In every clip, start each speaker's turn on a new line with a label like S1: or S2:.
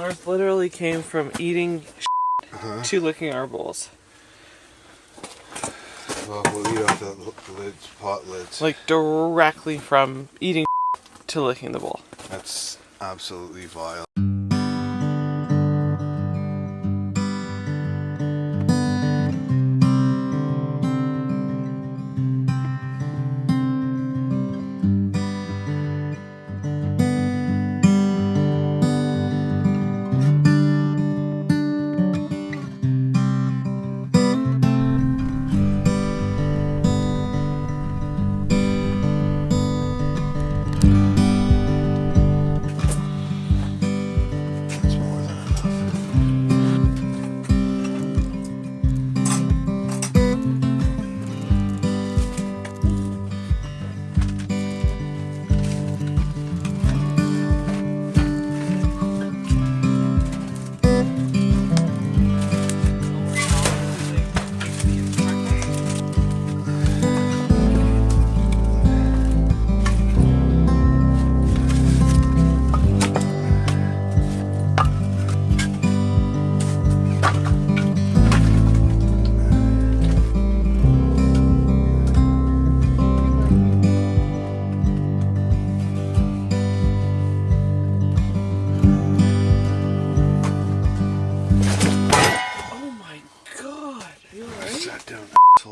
S1: North literally came from eating to licking our bowls.
S2: Well, we'll eat off the lids, pot lids.
S1: Like directly from eating to licking the bowl.
S2: That's absolutely vile.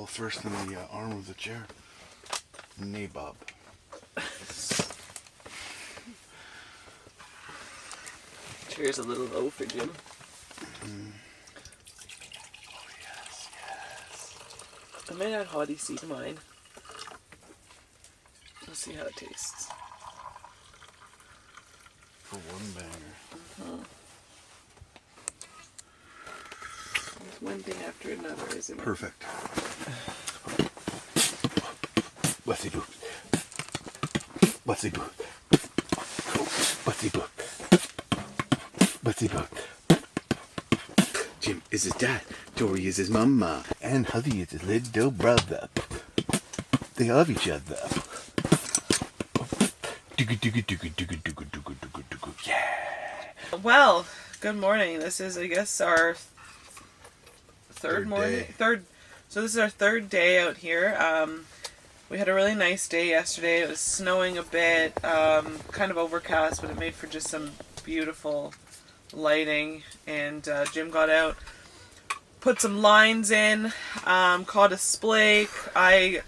S2: First in the arm of the chair. Nabob.
S1: Chair's a little low for Jim.
S2: Oh yes, yes.
S1: I might add hottie seed to mine. Let's see how it tastes.
S2: For one banger.
S1: It's one thing after another, isn't it?
S2: Perfect. Wesley Rap. Wesley Rap. Wesley Rap. Wesley Rap. Jim is his dad. Tori is his mama. And Hubby is his little brother. They love each other. Yeah.
S1: Well, good morning. This is, I guess, our third morning. So this is our third day out here. We had a really nice day yesterday. It was snowing a bit, kind of overcast, but it made for just some beautiful lighting. And Jim got out, put some lines in, caught a splake. I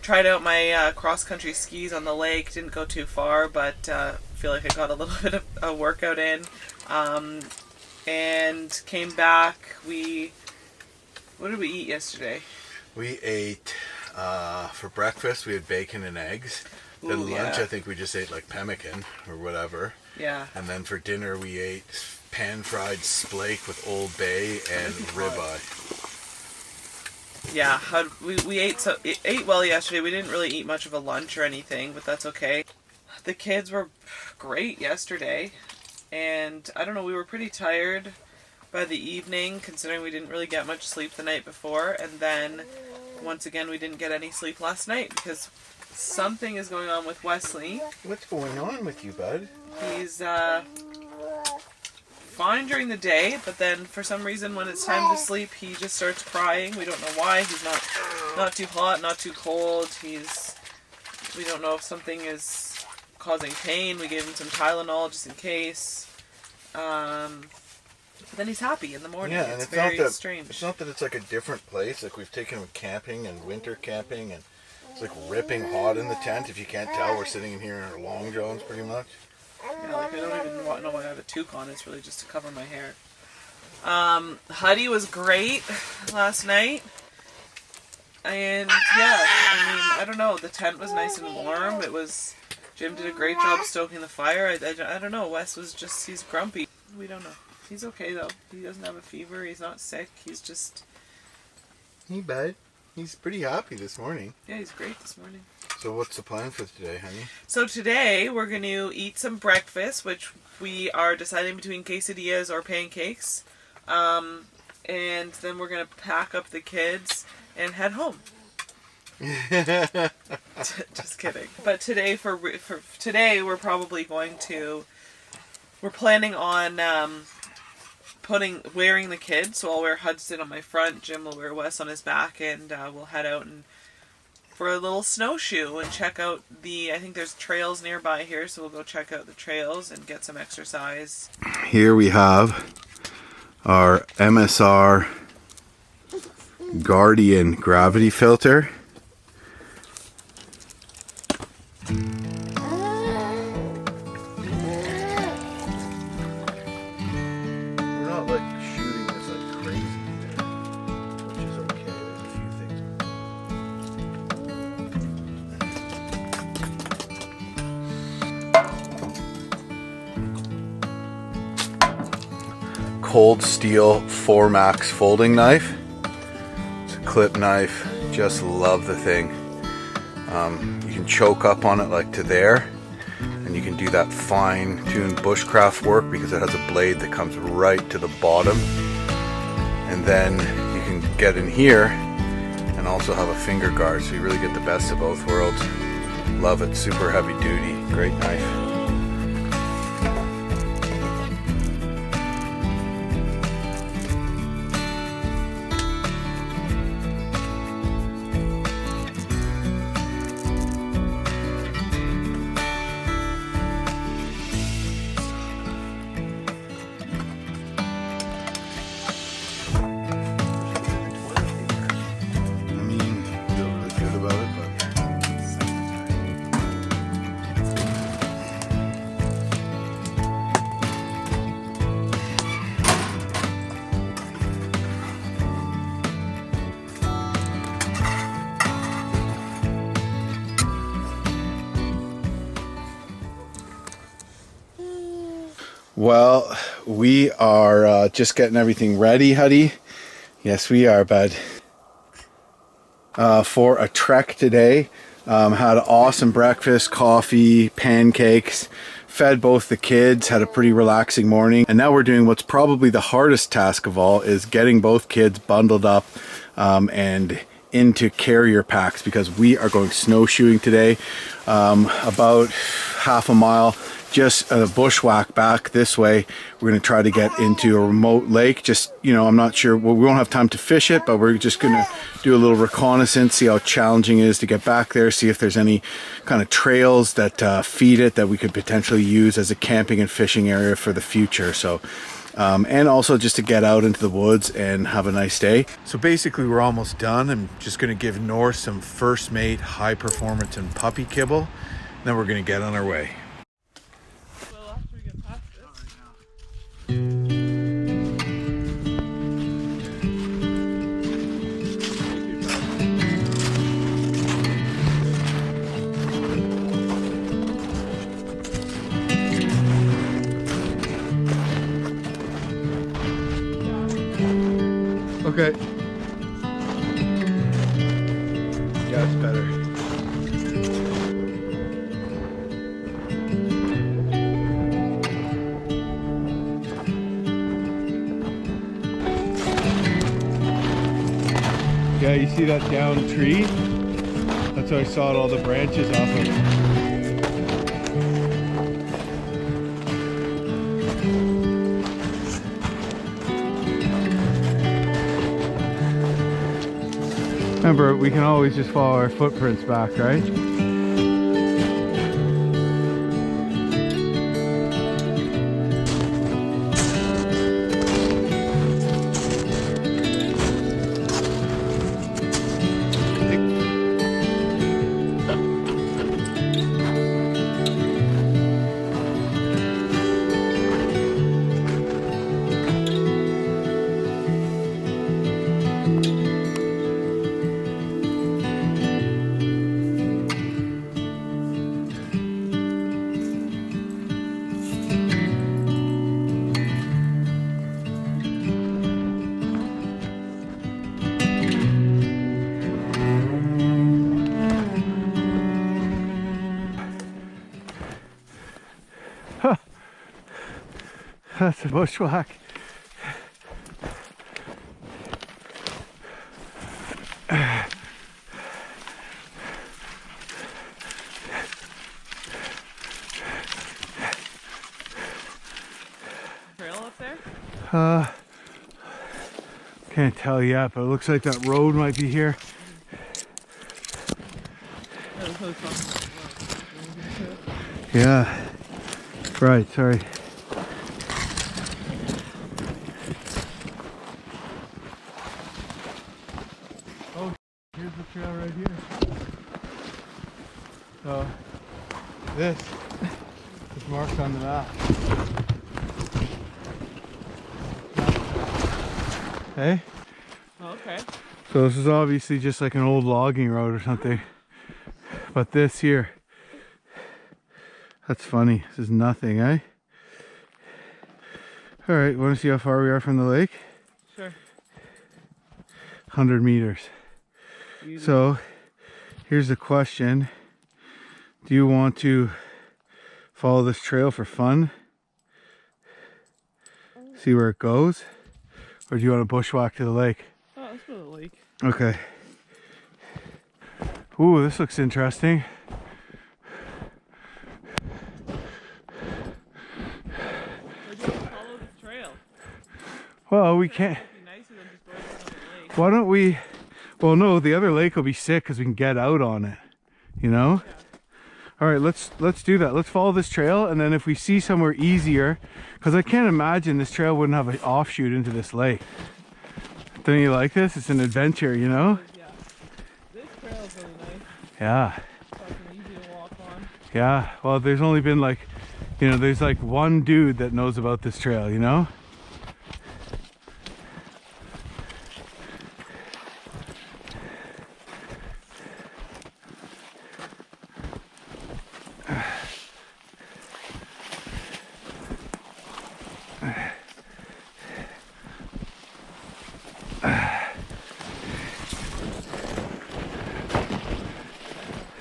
S1: tried out my cross-country skis on the lake. Didn't go too far, but I feel like I got a little bit of a workout in. And came back. What did we eat yesterday?
S2: We ate, for breakfast, we had bacon and eggs. Then lunch, I think we just ate like pemmican or whatever.
S1: Yeah.
S2: And then for dinner, we ate pan-fried splake with Old Bay and ribeye.
S1: Yeah, we ate well yesterday. We didn't really eat much of a lunch or anything, but that's okay. The kids were great yesterday, and I don't know, we were pretty tired by the evening, considering we didn't really get much sleep the night before, and then once again we didn't get any sleep last night because something is going on with Wesley.
S2: What's going on with you, bud?
S1: He's fine during the day, but then for some reason when it's time to sleep he just starts crying. We don't know why. He's not too hot, not too cold. We don't know if something is causing pain. We gave him some Tylenol just in case. But then he's happy in the morning.
S2: Yeah, and
S1: it's
S2: very
S1: strange.
S2: It's not that it's like a different place. Like we've taken him camping and winter camping, and it's like ripping hot in the tent. If you can't tell, we're sitting in here in our long johns pretty much.
S1: Yeah, like I don't even know why I have a toque on. It's really just to cover my hair. Huddy was great last night. And yeah, I mean, I don't know. The tent was nice and warm. Jim did a great job stoking the fire. I don't know. Wes was just, he's grumpy. We don't know. He's okay though. He doesn't have a fever. He's not sick. He's just...
S2: Hey, bud. He's pretty happy this morning.
S1: Yeah, he's great this morning.
S2: So what's the plan for today, honey?
S1: So today we're going to eat some breakfast, which we are deciding between quesadillas or pancakes. And then we're going to pack up the kids and head home. Just kidding. But today, for today, we're probably going to we're planning on wearing the kids. So I'll wear Hudson on my front, Jim will wear Wes on his back, and we'll head out and for a little snowshoe and check out I think there's trails nearby here, so we'll go check out the trails and get some exercise.
S2: Here we have our MSR Guardian gravity filter. Cold Steel 4Max folding knife. It's a clip knife. Just love the thing. You can choke up on it like to there, and you can do that fine-tuned bushcraft work because it has a blade that comes right to the bottom. And then you can get in here and also have a finger guard, so you really get the best of both worlds. Love it. Super heavy duty. Great knife. Well, we are just getting everything ready, Huddy. Yes, we are, bud. For a trek today. Had an awesome breakfast, coffee, pancakes. Fed both the kids, had a pretty relaxing morning. And now we're doing what's probably the hardest task of all, is getting both kids bundled up and into carrier packs, because we are going snowshoeing today. About half a mile, just a bushwhack back this way. We're going to try to get into a remote lake. Just, you know, I'm not sure, well, we won't have time to fish it, but we're just going to do a little reconnaissance, see how challenging it is to get back there, see if there's any kind of trails that feed it that we could potentially use as a camping and fishing area for the future. So and also just to get out into the woods and have a nice day. So basically we're almost done. I'm just going to give North some First Mate high performance and puppy kibble. Then we're going to get on our way. Okay. Yeah, it's better. Yeah, you see that downed tree? That's how I sawed all the branches off of it. Remember, we can always just follow our footprints back, right? That's a bushwhack. Can't tell yet, but it looks like that road might be here. Yeah. Right, sorry. Oh, here's the trail right here. So, this is marked on the map. Hey?
S1: Oh, okay.
S2: So this is obviously just like an old logging road or something. But this here, that's funny. This is nothing, eh? Alright, want to see how far we are from the lake?
S1: Sure.
S2: 100 meters.
S1: Easy.
S2: So, here's the question. Do you want to follow this trail for fun? See where it goes? Or do you want to bushwhack to the lake?
S1: Oh, let's go to the lake.
S2: Okay. Ooh, this looks interesting.
S1: We're going to follow this trail.
S2: Well, we can't.
S1: It'd be nicer than just going down the lake.
S2: Why don't we? Well, no, the other lake will be sick because we can get out on it. You know?
S1: Yeah.
S2: All right, let's do that. Let's follow this trail, and then if we see somewhere easier, because I can't imagine this trail wouldn't have an offshoot into this lake. Don't you like this? It's an adventure, you know?
S1: Yeah. This trail's really nice.
S2: Yeah.
S1: Fucking easy to walk on.
S2: Yeah. Well, there's only been like, you know, there's like one dude that knows about this trail, you know?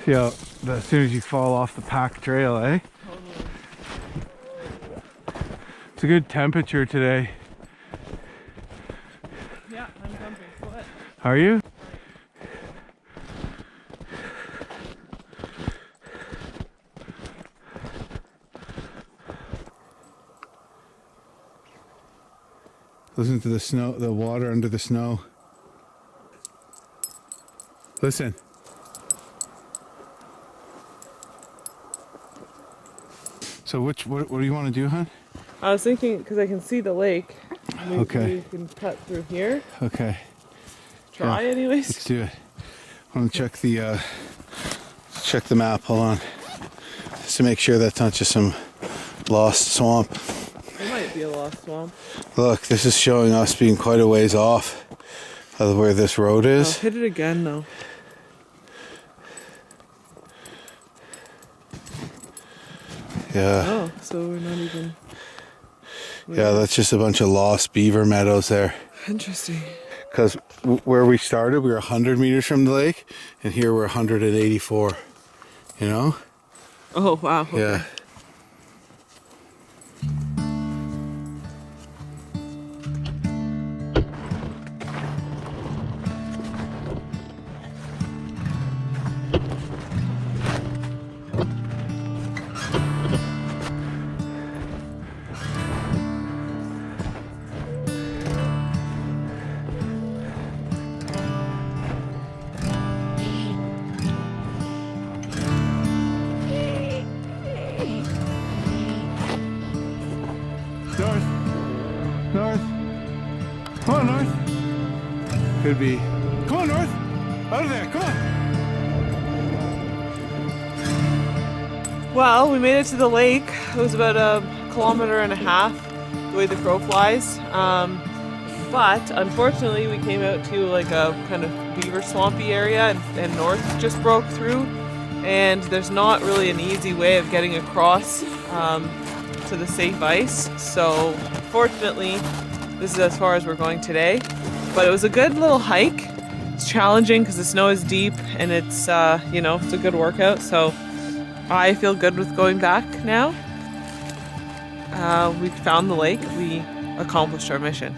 S2: See how as soon as you fall off the packed trail, eh?
S1: Totally.
S2: It's a good temperature today.
S1: Yeah, I'm jumping foot.
S2: Are you? Listen to the snow, the water under the snow. Listen. So what do you want to do, hon?
S1: I was thinking, because I can see the lake. Maybe
S2: Okay.
S1: we can cut through here.
S2: Okay.
S1: Try
S2: Yeah.
S1: anyways.
S2: Let's do it. I want to check the map. Hold on, just to make sure that's not just some lost swamp.
S1: It might be a lost swamp.
S2: Look, this is showing us being quite a ways off of where this road
S1: Oh,
S2: is.
S1: hit it again though.
S2: Yeah.
S1: Oh, so we're not even.
S2: Yeah, that's just a bunch of lost beaver meadows there.
S1: Interesting.
S2: Because where we started, we were 100 meters from the lake, and here we're 184. You know?
S1: Oh, wow. Okay.
S2: Yeah. North. Come on, North. Could be. Come on, North. Out of there. Come on.
S1: Well, we made it to the lake. It was about a kilometer and a half the way the crow flies. But unfortunately, we came out to like a kind of beaver swampy area, and North just broke through. And there's not really an easy way of getting across to the safe ice. So fortunately, this is as far as we're going today. But it was a good little hike. It's challenging because the snow is deep, and it's it's a good workout. So I feel good with going back now. We found the lake. We accomplished our mission.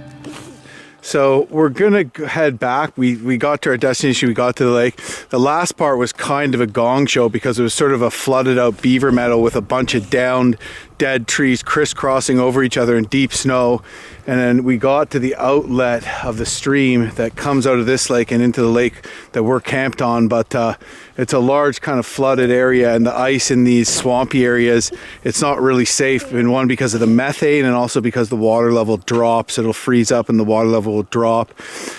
S2: So we're gonna head back. We got to our destination, we got to the lake. The last part was kind of a gong show because it was sort of a flooded out beaver meadow with a bunch of downed dead trees crisscrossing over each other in deep snow. And then we got to the outlet of the stream that comes out of this lake and into the lake that we're camped on. But it's a large kind of flooded area, and the ice in these swampy areas, it's not really safe. In one, because of the methane, and also because the water level drops. It'll freeze up and the water level will drop.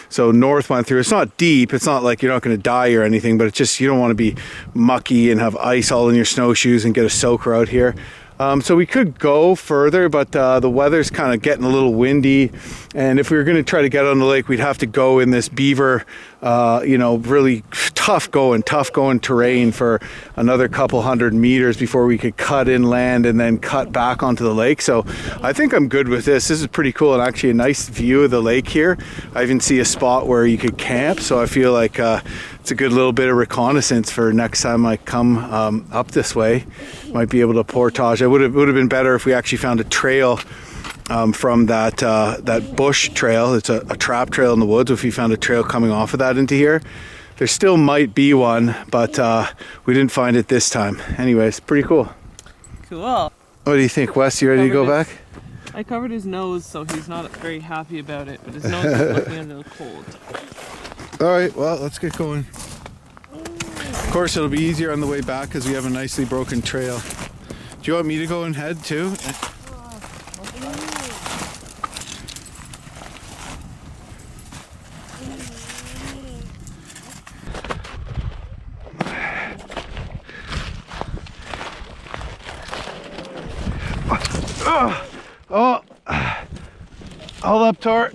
S2: So North went through. It's not deep. It's not like you're not going to die or anything, but it's just you don't want to be mucky and have ice all in your snowshoes and get a soaker out here. So we could go further, but the weather's kind of getting a little windy, and if we were going to try to get on the lake, we'd have to go in this beaver, really tough going terrain for another couple hundred meters before we could cut inland and then cut back onto the lake. So I think I'm good with this. This is pretty cool, and actually a nice view of the lake here. I even see a spot where you could camp, so I feel like it's a good little bit of reconnaissance for next time I come up this way. Might be able to portage. It would have been better if we actually found a trail from that bush trail. It's a trap trail in the woods. If we found a trail coming off of that into here, there still might be one, but we didn't find it this time. Anyways, pretty cool.
S1: Cool.
S2: What do you think, Wes? You ready to go back?
S1: I covered his nose, so he's not very happy about it, but his nose is looking a little cold.
S2: All right, well, let's get going. Of course, it'll be easier on the way back because we have a nicely broken trail. Do you want me to go and head too? Oh, hold up, Tor.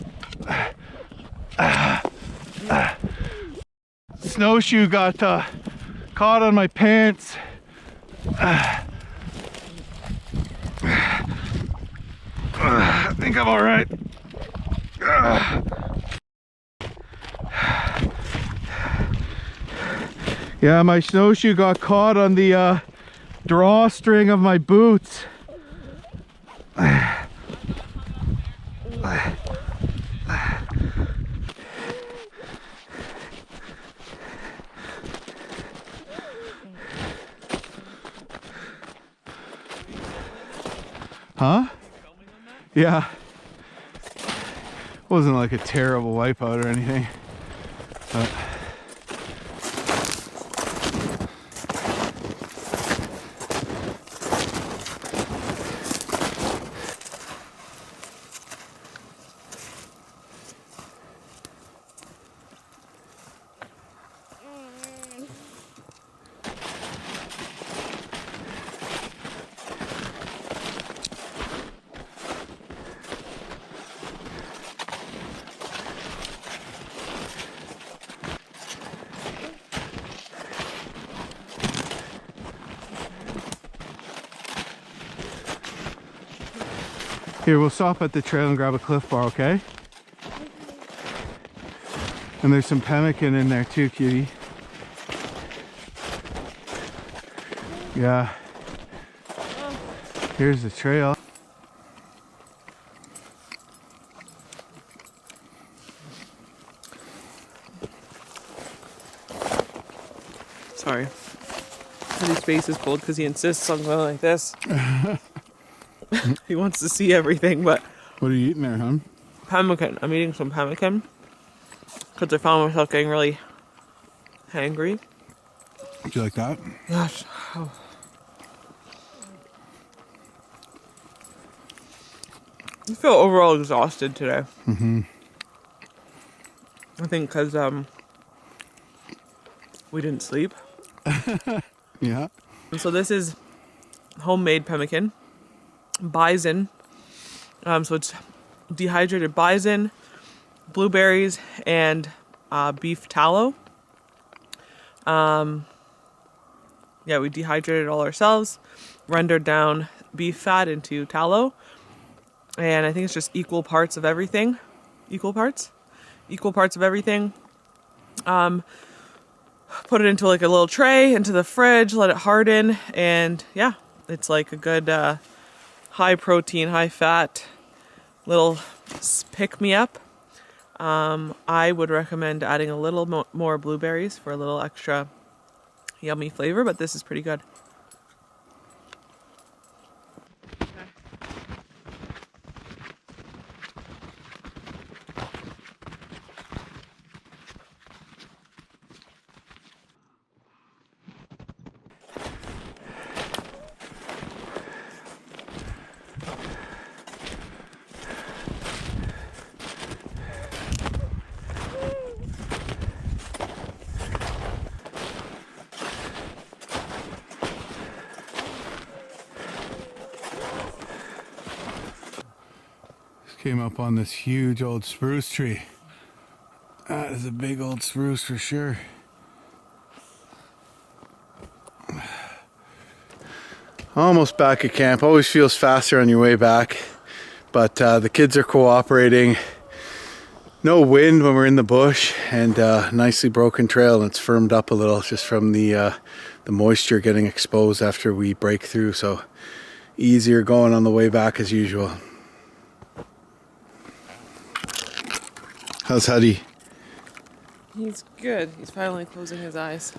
S2: Snowshoe got caught on my pants. I think I'm all right. Yeah, my snowshoe got caught on the drawstring of my boots. Huh? Yeah. Wasn't like a terrible wipeout or anything. But here, we'll stop at the trail and grab a Cliff Bar, okay? And there's some pemmican in there too, cutie. Yeah. Here's the trail.
S1: Sorry. His face is cold because he insists on going like this. He wants to see everything, but...
S2: What are you eating there, hon?
S1: Pemmican. I'm eating some pemmican because I found myself getting really hangry.
S2: Do you like that?
S1: Gosh. Oh. I feel overall exhausted today.
S2: Mm-hmm.
S1: I think because we didn't sleep.
S2: Yeah.
S1: And so this is homemade pemmican. Bison. So it's dehydrated bison, blueberries, and beef tallow. Yeah, we dehydrated it all ourselves, rendered down beef fat into tallow, and I think it's just equal parts of everything. Equal parts of everything. Put it into like a little tray, into the fridge, let it harden, and yeah, it's like a good high protein, high fat little pick me up. I would recommend adding a little more blueberries for a little extra yummy flavor, but this is pretty good.
S2: Came up on this huge old spruce tree. That is a big old spruce for sure. Almost back at camp. Always feels faster on your way back, but the kids are cooperating. No wind when we're in the bush, and nicely broken trail, and it's firmed up a little just from the moisture getting exposed after we break through, so easier going on the way back as usual. How's Huddy?
S1: He's good. He's finally closing his eyes.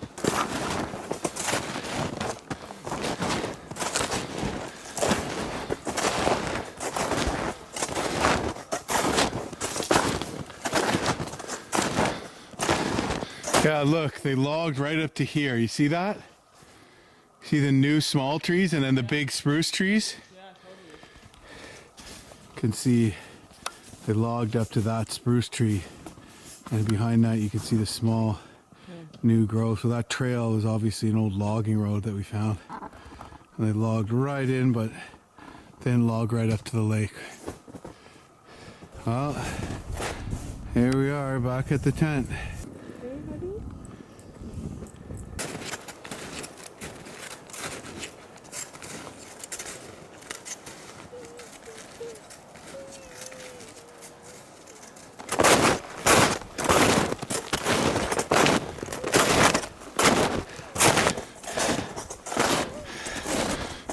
S2: Yeah, look, they logged right up to here. You see that? See the new small trees and then the big spruce trees?
S1: Yeah, totally.
S2: You can see they logged up to that spruce tree, and behind that you can see the small new growth. So that trail is obviously an old logging road that we found, and they logged right in, but then logged right up to the lake. Well, here we are back at the tent.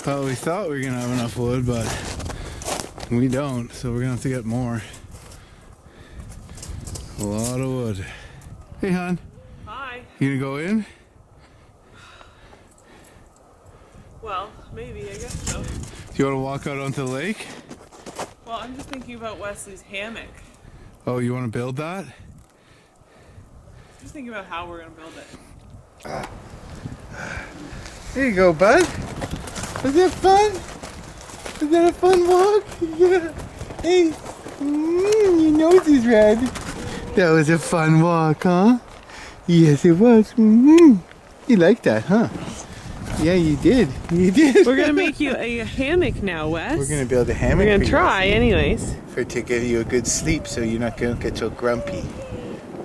S2: Well, we thought we were gonna have enough wood, but we don't, so we're gonna have to get more. A lot of wood. Hey, hon.
S1: Hi.
S2: You gonna go in?
S1: Well, maybe, I guess so.
S2: Do you wanna walk out onto the lake?
S1: Well, I'm just thinking about Wesley's hammock.
S2: Oh, you wanna build that?
S1: Just thinking about how we're gonna build it.
S2: There you go, bud. Was that fun? Was that a fun walk? Yeah. Hey, your nose is red. That was a fun walk, huh? Yes, it was. You liked that, huh? Yeah, you did. You did.
S1: We're gonna make you a hammock now, Wes.
S2: We're gonna build a hammock.
S1: We're gonna
S2: for
S1: try,
S2: you,
S1: anyways.
S2: to give you a good sleep, so you're not gonna get so grumpy.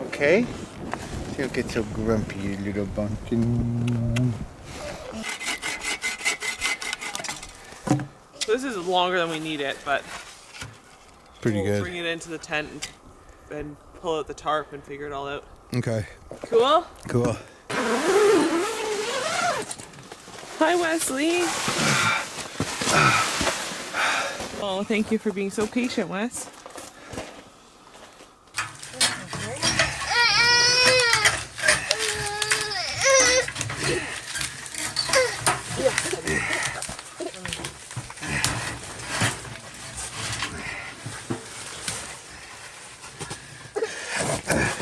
S2: Okay? So you don't get so grumpy, you little bumpkin.
S1: So this is longer than we need it, but
S2: Pretty
S1: we'll
S2: good.
S1: bring it into the tent and pull out the tarp and figure it all out.
S2: Okay.
S1: Cool?
S2: Cool.
S1: Hi, Wesley. Oh, thank you for being so patient, Wes.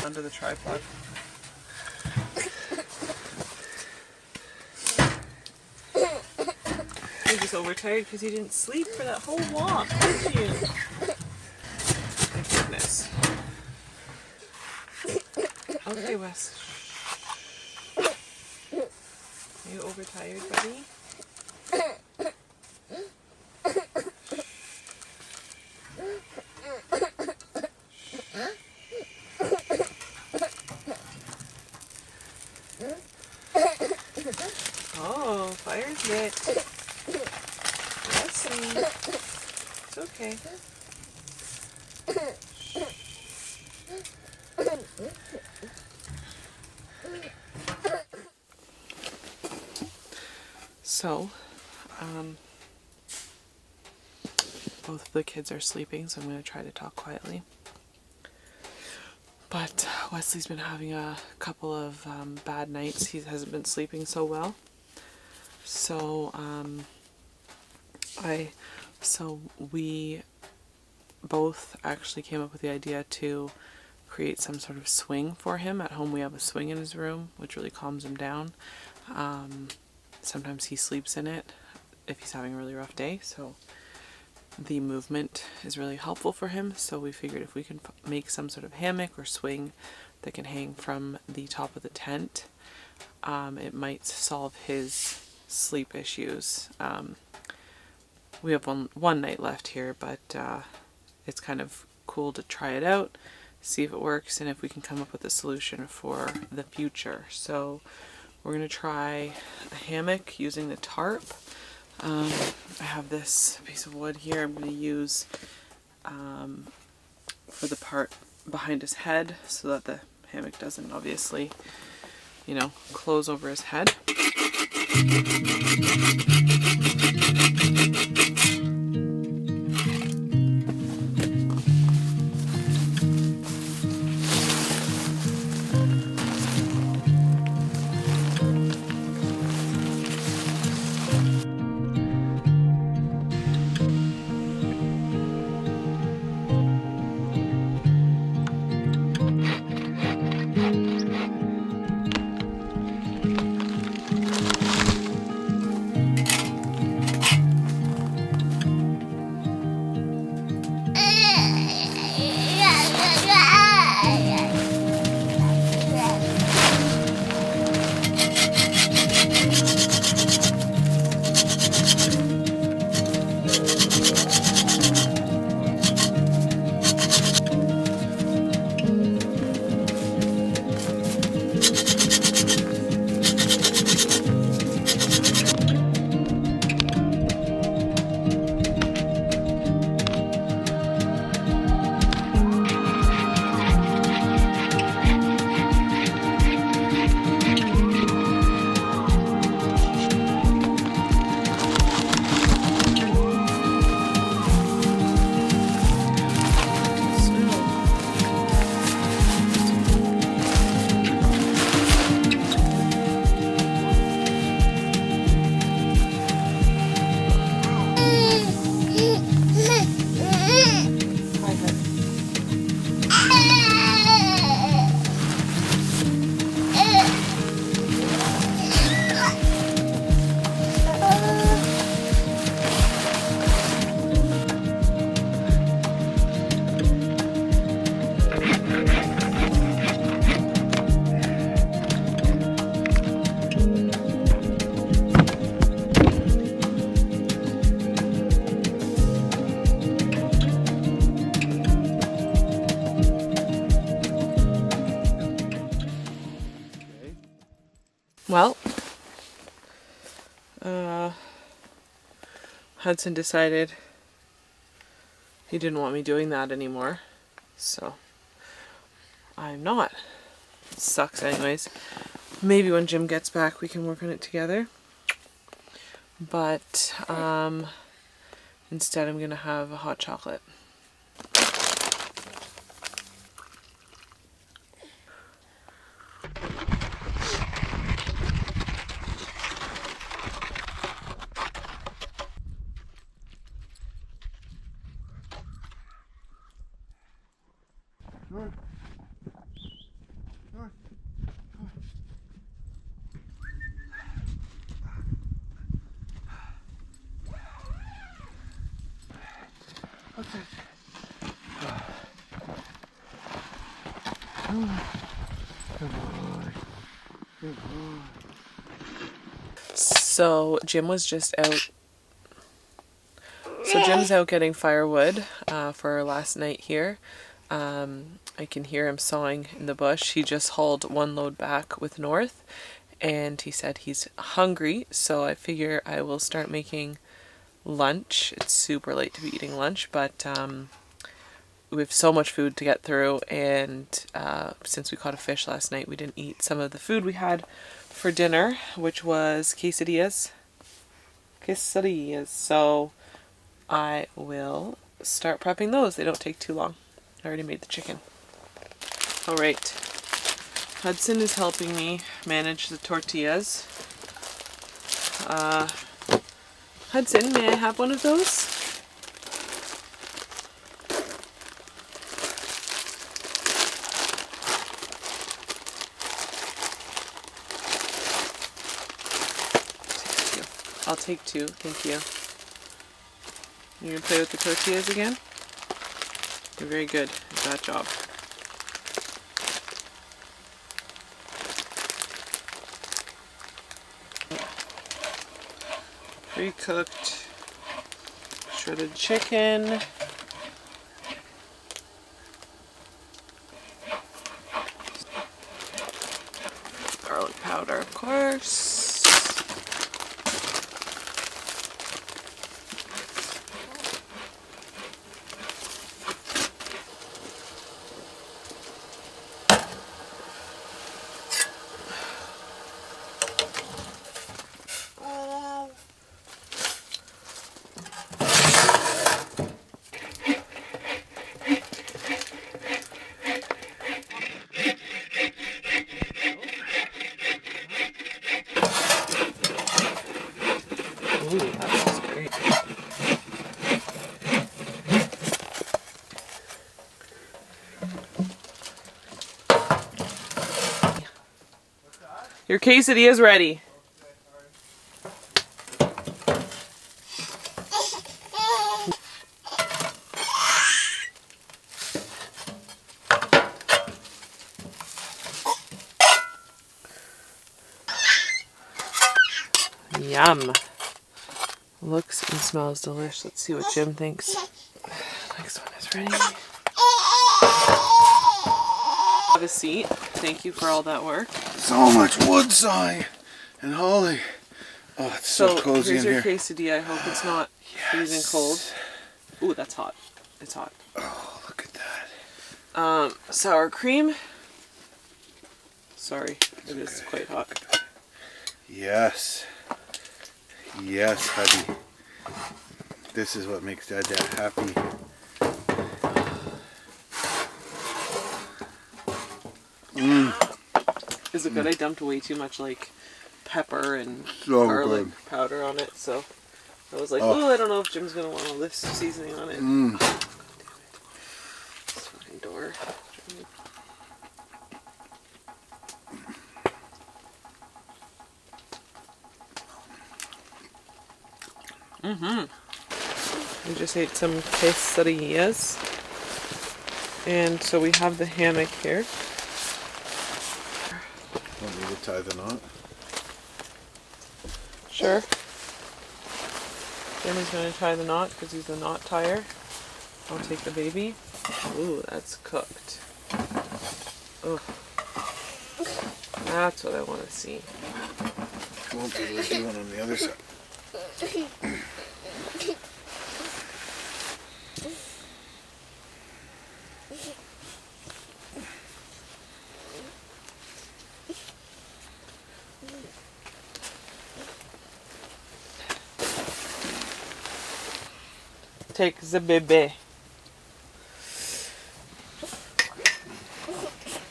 S1: Under the tripod. You're just overtired because you didn't sleep for that whole walk, did you? My goodness. Okay, Wes. Are you overtired, buddy? Oh, fire's lit. Wesley. It's okay. So, both of the kids are sleeping, so I'm going to try to talk quietly. But Wesley's been having a couple of bad nights. He hasn't been sleeping so well. So we both actually came up with the idea to create some sort of swing for him. At home we have a swing in his room, which really calms him down. Sometimes he sleeps in it if he's having a really rough day, so the movement is really helpful for him. So we figured if we can make some sort of hammock or swing that can hang from the top of the tent, it might solve his sleep issues. We have one night left here, but it's kind of cool to try it out, see if it works, and if we can come up with a solution for the future. So we're going to try a hammock using the tarp. I have this piece of wood here I'm going to use for the part behind his head so that the hammock doesn't obviously, close over his head. Well, Hudson decided he didn't want me doing that anymore, so I'm not. It sucks anyways. Maybe when Jim gets back we can work on it together, but instead I'm gonna have a hot chocolate.
S2: North. North. Okay. Good boy. Good boy.
S1: So Jim was just out. So Jim's out getting firewood for our last night here. I can hear him sawing in the bush. He just hauled one load back with North, and he said he's hungry, so I figure I will start making lunch. It's super late to be eating lunch, but we have so much food to get through, and since we caught a fish last night, we didn't eat some of the food we had for dinner, which was quesadillas. So I will start prepping those. They don't take too long. I already made the chicken. All right. Hudson is helping me manage the tortillas. Hudson, may I have one of those? I'll take 2, thank you. You're gonna play with the tortillas again? You're very good at that job. Pre-cooked shredded chicken. Garlic powder, of course. Ooh, that smells great. Your quesadilla is ready. Yum. Looks and smells delicious. Let's see what Jim thinks. Next one is ready. Have a seat. Thank you for all that work.
S2: So much wood sawing and hauling. Oh, it's so cozy in here.
S1: Here's your quesadilla. I hope it's not freezing cold. Ooh, that's hot. It's hot.
S2: Oh, look at that.
S1: Sour cream. Sorry, it is quite hot.
S2: Yes. Yes, honey. This is what makes Dad happy.
S1: Is it good? I dumped way too much like pepper and
S2: So
S1: garlic
S2: good.
S1: powder on it, so I was like, oh, I don't know if Jim's gonna want all this seasoning on it. Oh, God damn it. This fucking door. We just ate some quesadillas. And so we have the hammock here.
S2: Want me to tie the knot?
S1: Sure. Jim is going to tie the knot because he's the knot tire. I'll take the baby. Ooh, that's cooked. Oh, that's what I want to see.
S2: Won't be able to do one on the other side.
S1: Take the baby.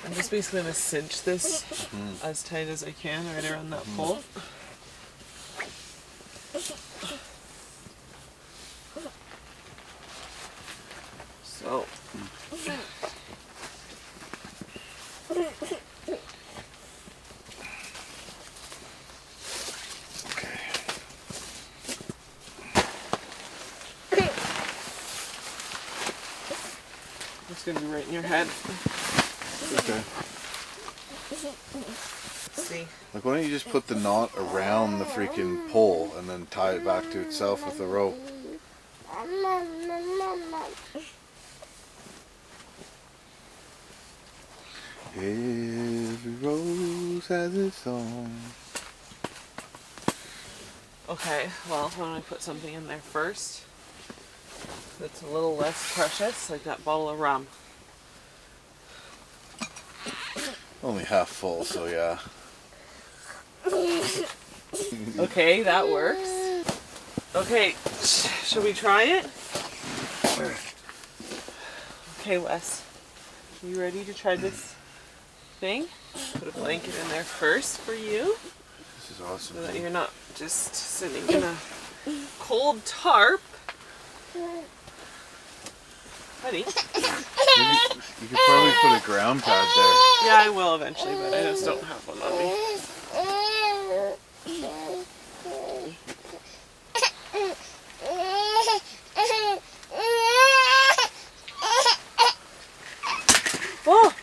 S1: I'm just basically going to cinch this as tight as I can right around that pole. So. It's going to be right in your head.
S2: Okay.
S1: Let's see.
S2: Like, why don't you just put the knot around the freaking pole and then tie it back to itself with the rope? Every rose has its song.
S1: Okay, well, why don't I put something in there first that's a little less precious, like that bottle of rum.
S2: Only half full, so yeah.
S1: Okay, that works. Okay, shall we try it? Okay, Wes. You ready to try this thing. Put a blanket in there first for you.
S2: This is awesome.
S1: So that you're not just sitting in a cold tarp. Honey.
S2: Maybe you could probably put a ground pad there.
S1: Yeah, I will eventually, but I just don't have one on me. Oh!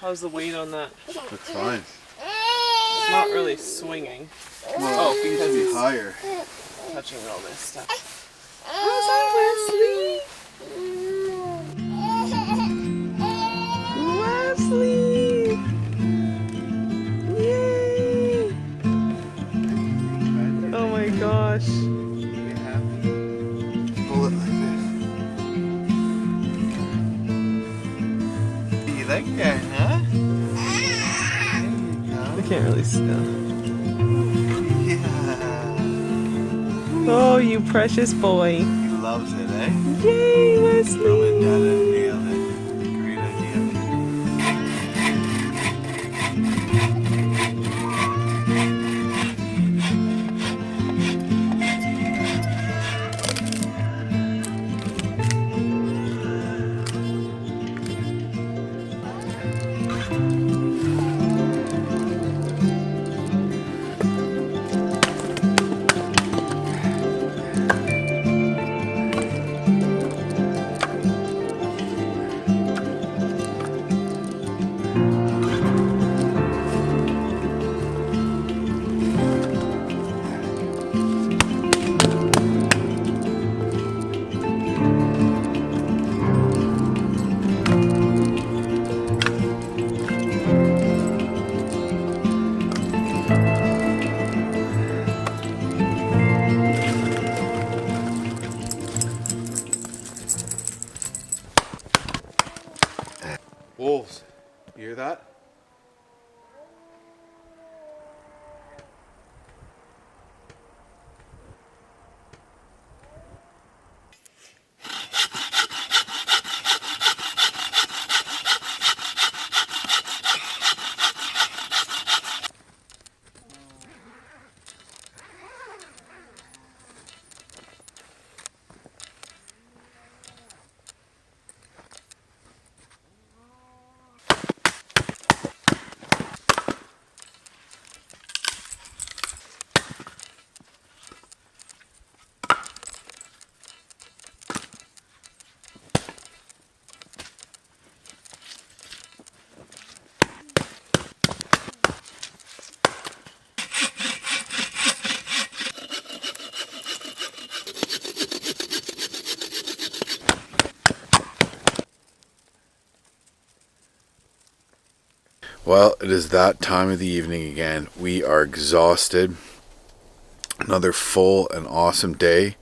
S1: How's the weight on that?
S2: That's fine.
S1: It's not really swinging.
S2: Well, it needs to be higher.
S1: Touching all this stuff. How's that, Wesley? Wesley! Yay! Oh my gosh.
S2: Get happy. Pull it like this. You like that, huh?
S1: I can't really see that.
S2: Yeah.
S1: Oh, you precious boy.
S2: He loves it, eh?
S1: Yay, Wesley!
S2: Mom and Dad nailed it. Great idea. Wolves, you hear that? Well, it is that time of the evening again. We are exhausted. Another full and awesome day.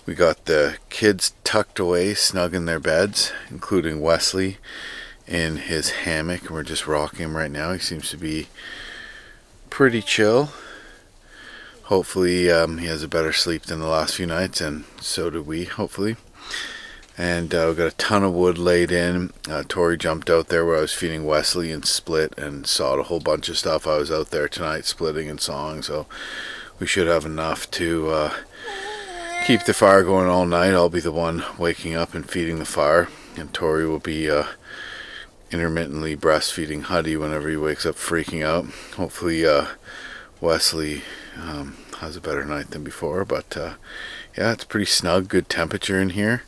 S2: We got the kids tucked away, snug in their beds, including Wesley in his hammock. And we're just rocking him right now. He seems to be pretty chill. Hopefully he has a better sleep than the last few nights, and so do we, hopefully. And we've got a ton of wood laid in. Tori jumped out there where I was feeding Wesley and split and sawed a whole bunch of stuff. I was out there tonight splitting and sawing, so we should have enough to keep the fire going all night. I'll be the one waking up and feeding the fire, and Tori will be intermittently breastfeeding Huddy whenever he wakes up freaking out. Hopefully Wesley has a better night than before, but yeah, it's pretty snug, good temperature in here.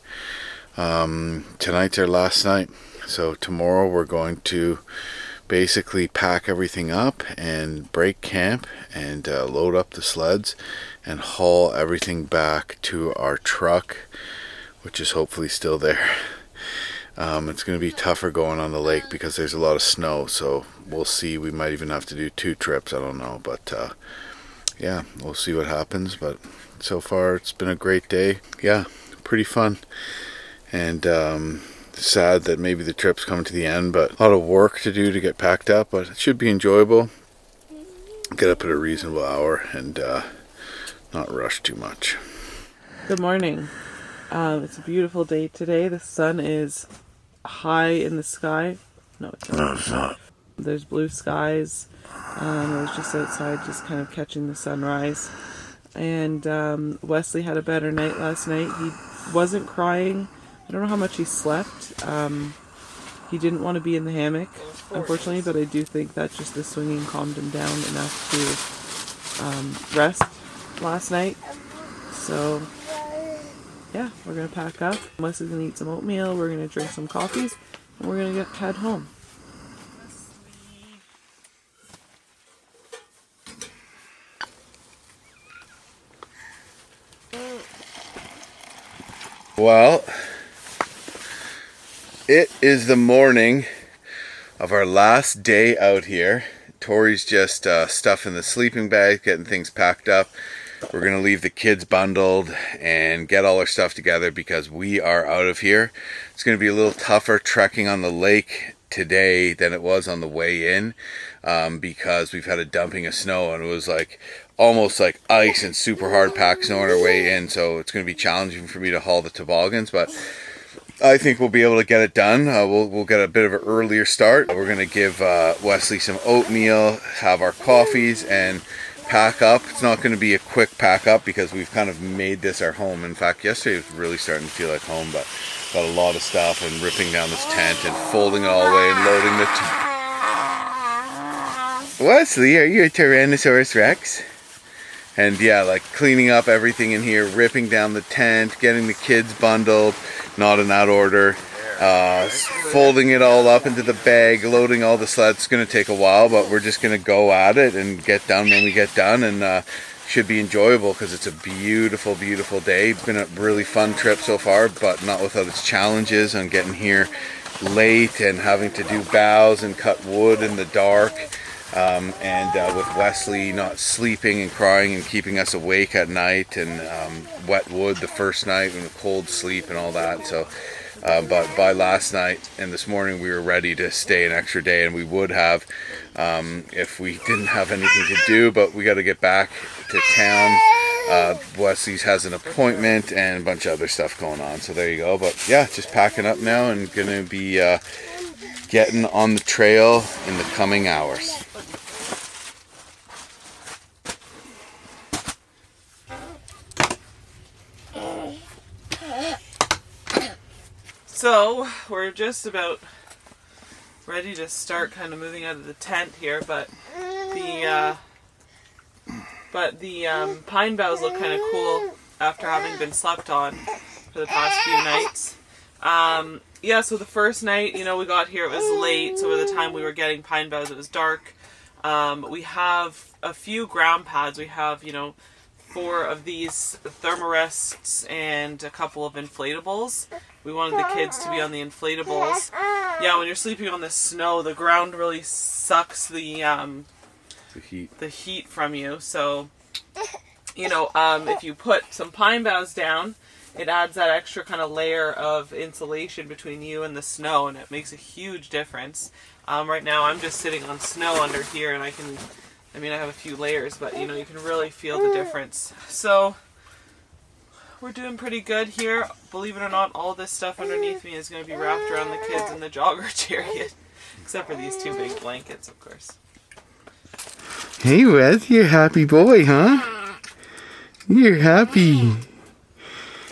S2: Tonight's our last night, so tomorrow we're going to basically pack everything up and break camp and load up the sleds and haul everything back to our truck, which is hopefully still there. It's going to be tougher going on the lake because there's a lot of snow, so we'll see. We might even have to do 2 trips, I don't know, but yeah, we'll see what happens. But so far it's been a great day. Yeah, pretty fun. And sad that maybe the trip's coming to the end, but a lot of work to do to get packed up, but it should be enjoyable. Get up at a reasonable hour and not rush too much.
S1: Good morning. It's a beautiful day today. The sun is high in the sky. No, it's not.
S2: No, it's not.
S1: There's blue skies. I was just outside just kind of catching the sunrise. And Wesley had a better night last night. He wasn't crying. I don't know how much he slept. He didn't want to be in the hammock, unfortunately, but I do think that just the swinging calmed him down enough to rest last night. So, yeah, we're going to pack up. Wesley's going to eat some oatmeal, we're going to drink some coffees, and we're going to head home.
S2: Well, it is the morning of our last day out here. Tori's just stuffing the sleeping bag, getting things packed up. We're going to leave the kids bundled and get all our stuff together because we are out of here. It's going to be a little tougher trekking on the lake today than it was on the way in because we've had a dumping of snow and it was like almost like ice and super hard packed snow on our way in, so it's going to be challenging for me to haul the toboggans, but I think we'll be able to get it done. We'll get a bit of an earlier start. We're going to give Wesley some oatmeal, have our coffees, and pack up. It's not going to be a quick pack up because we've kind of made this our home. In fact, yesterday was really starting to feel like home, but got a lot of stuff and ripping down this tent and folding it all away and loading the Wesley, are you a Tyrannosaurus Rex? And yeah, like cleaning up everything in here, ripping down the tent, getting the kids bundled, not in that order, folding it all up into the bag, loading all the sleds. It's going to take a while, but we're just going to go at it and get done when we get done, and should be enjoyable because it's a beautiful, beautiful day. It's been a really fun trip so far, but not without its challenges on getting here late and having to do boughs and cut wood in the dark. And with Wesley not sleeping and crying and keeping us awake at night, and wet wood the first night and a cold sleep and all that. So, but by last night and this morning we were ready to stay an extra day, and we would have if we didn't have anything to do, but we got to get back to town. Wesley has an appointment and a bunch of other stuff going on. So there you go. But yeah, just packing up now and gonna be getting on the trail in the coming hours.
S1: So we're just about ready to start kind of moving out of the tent here, but the pine boughs look kind of cool after having been slept on for the past few nights. Yeah, so the first night, you know, we got here, it was late, so by the time we were getting pine boughs, it was dark. We have a few ground pads. We have, you know, 4 of these thermarests and a couple of inflatables. We wanted the kids to be on the inflatables. Yeah, when you're sleeping on the snow, the ground really sucks the heat from you. So, you know, if you put some pine boughs down, it adds that extra kind of layer of insulation between you and the snow, and it makes a huge difference. Right now I'm just sitting on snow under here, and I have a few layers, but you know, you can really feel the difference. So we're doing pretty good here. Believe it or not, all this stuff underneath me is going to be wrapped around the kids in the jogger chariot, except for these 2 big blankets, of course.
S2: Hey Wes, you're a happy boy, huh? You're happy.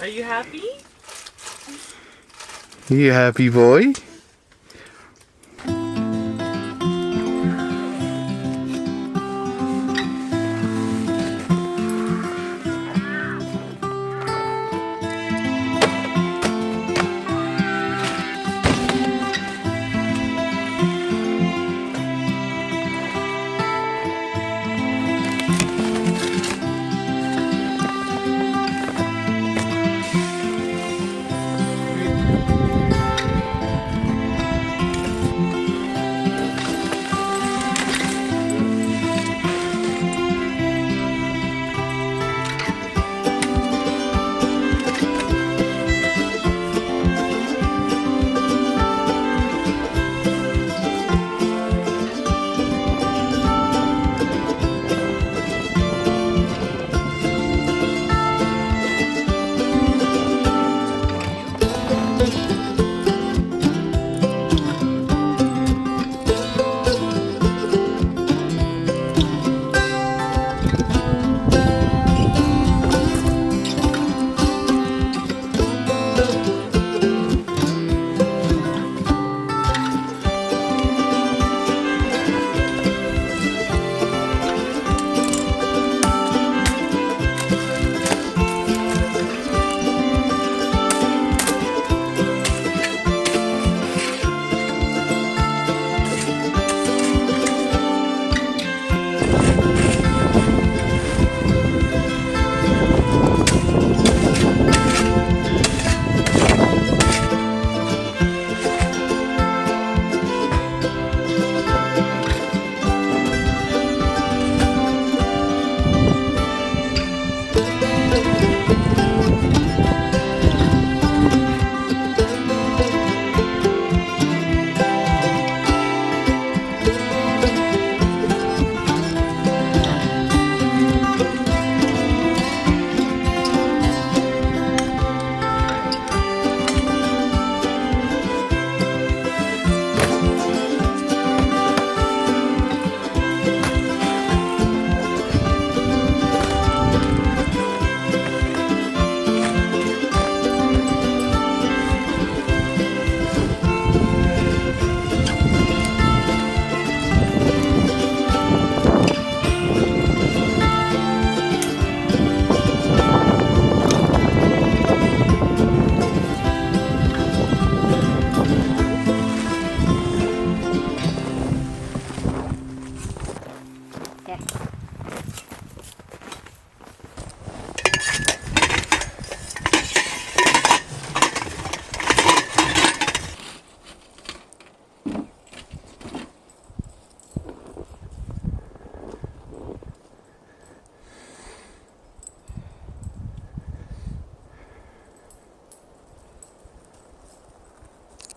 S1: Are you happy?
S2: You a happy boy?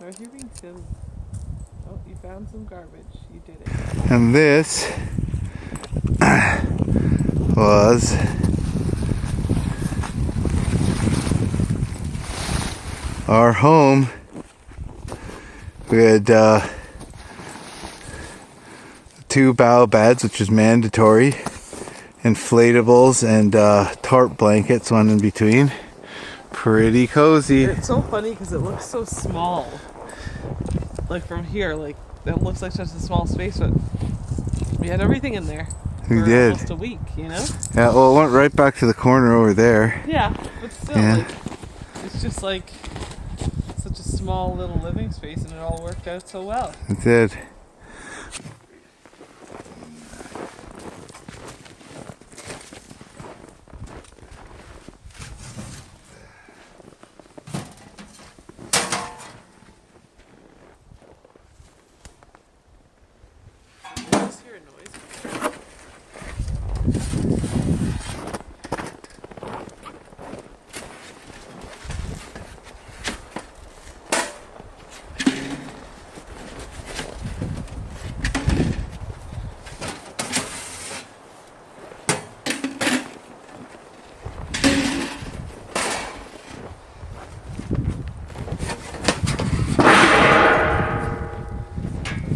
S1: Or if you're being silly. Oh, you found some garbage. You did it.
S2: And this was our home. We had 2 bow beds, which is mandatory, inflatables, and tarp blankets, one in between. Pretty cozy.
S1: It's so funny because it looks so small. Like from here, like it looks like such a small space, but we had everything in there.
S2: We
S1: for
S2: did.
S1: Almost a week, you know?
S2: Yeah, well, it went right back to the corner over there.
S1: Yeah, but still,
S2: Yeah.
S1: like, it's just like such a small little living space, and it all worked out so well.
S2: It did.
S1: I just hear a noise.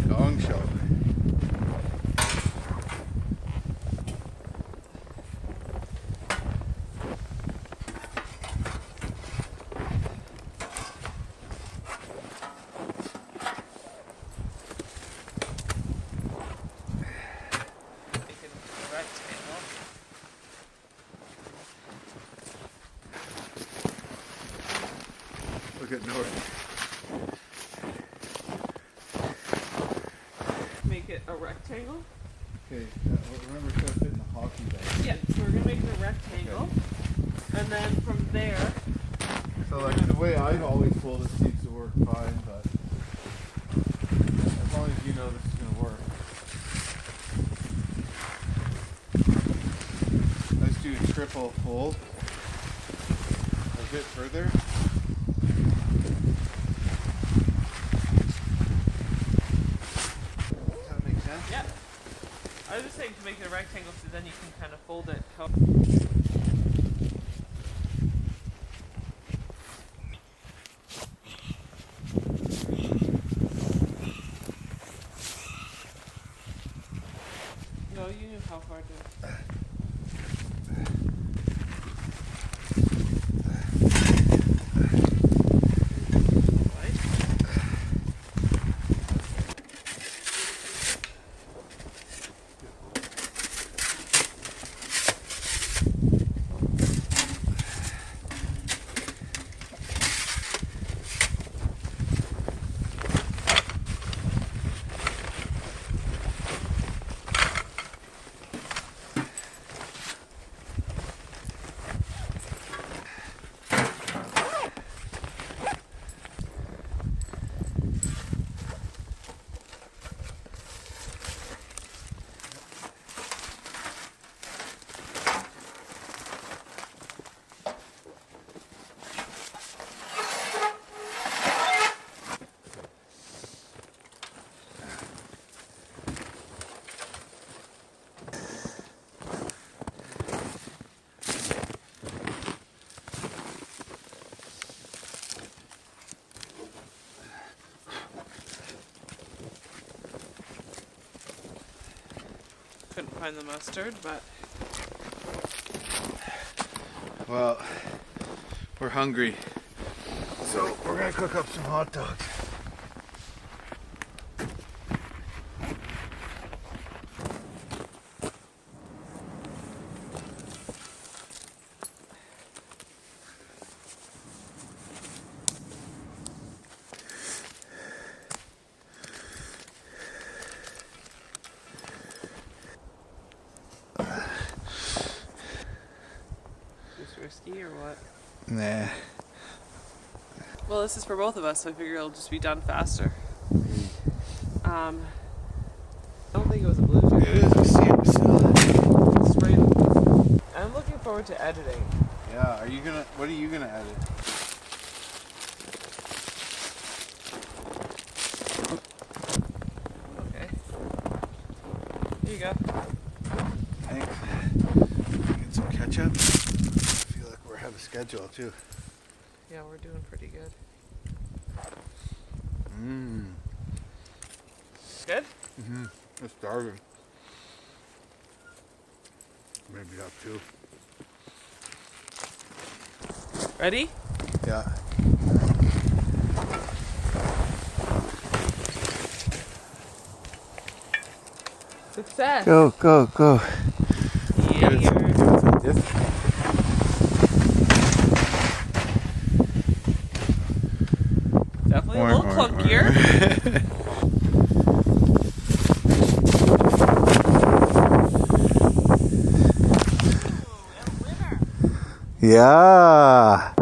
S2: Gong show.
S1: Making a rectangle.
S2: Look at north.
S1: Make it a rectangle.
S2: Okay, remember to fit in the hockey bag.
S1: Yeah, so we're gonna make it a rectangle, and then from there,
S2: So like the way I always pull this seems to work fine, but as long as you know this is gonna work. Let's do a triple fold. A bit further. Does that make sense?
S1: yeah. I was just saying to make it a rectangle, so then you can kind of fold it. No, you knew how far to. Couldn't find the mustard, but
S2: Well, we're hungry, so we're gonna cook up some hot dogs.
S1: just risky or what?
S2: Nah.
S1: Well, this is for both of us, so I figure it'll just be done faster. I don't think it was a blue jay.
S2: It is a seam still.
S1: Sprayed. I'm looking forward to editing.
S2: Yeah, what are you gonna edit? have a schedule too.
S1: Yeah, we're doing pretty good. Good?
S2: It's starving. Maybe up too.
S1: Ready?
S2: Yeah.
S1: Success.
S2: Go, go, go.
S1: Yeah. Definitely a little clunkier.
S2: Yeah.